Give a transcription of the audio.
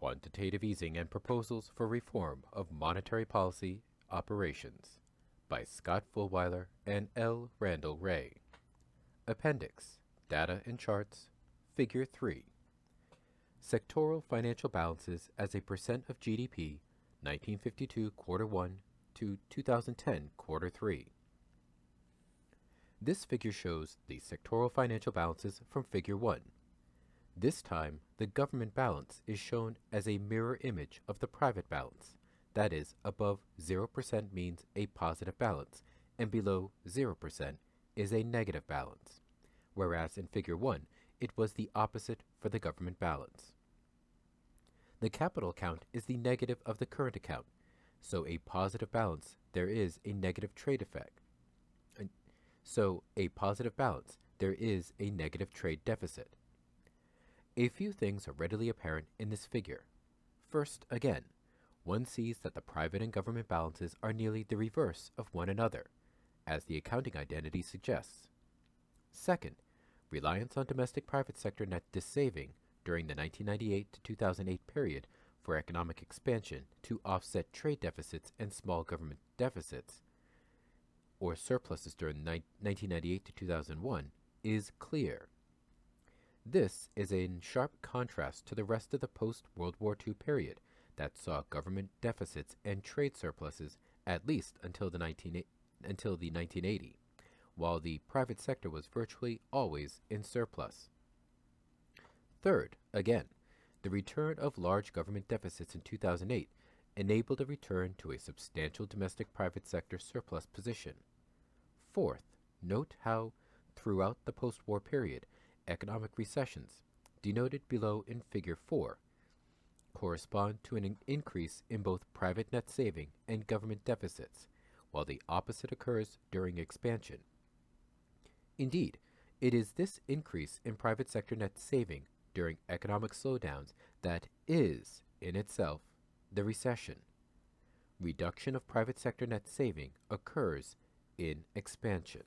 Quantitative Easing and Proposals for Reform of Monetary Policy Operations by Scott Fullwiler and L. Randall Wray. Appendix, Data and Charts, Figure 3. Sectoral financial balances as a percent of GDP, 1952 Quarter 1 to 2010 Quarter 3. This figure shows the sectoral financial balances from Figure 1. This time, the government balance is shown as a mirror image of the private balance. That is, above 0% means a positive balance, and below 0% is a negative balance. Whereas in Figure 1, it was the opposite for the government balance. The capital account is the negative of the current account, so a positive balance, there is a negative trade effect. So a positive balance, there is a negative trade deficit. A few things are readily apparent in this figure. First, again, one sees that the private and government balances are nearly the reverse of one another, as the accounting identity suggests. Second, reliance on domestic private sector net dissaving during the 1998 to 2008 period for economic expansion to offset trade deficits and small government deficits, or surpluses during 1998 to 2001, is clear. This is in sharp contrast to the rest of the post-World War II period that saw government deficits and trade surpluses at least until the 1980, while the private sector was virtually always in surplus. Third, again, the return of large government deficits in 2008 enabled a return to a substantial domestic private sector surplus position. Fourth, note how, throughout the post-war period, economic recessions, denoted below in Figure 4, correspond to an increase in both private net saving and government deficits, while the opposite occurs during expansion. Indeed, it is this increase in private sector net saving during economic slowdowns that is, in itself, the recession. Reduction of private sector net saving occurs in expansion.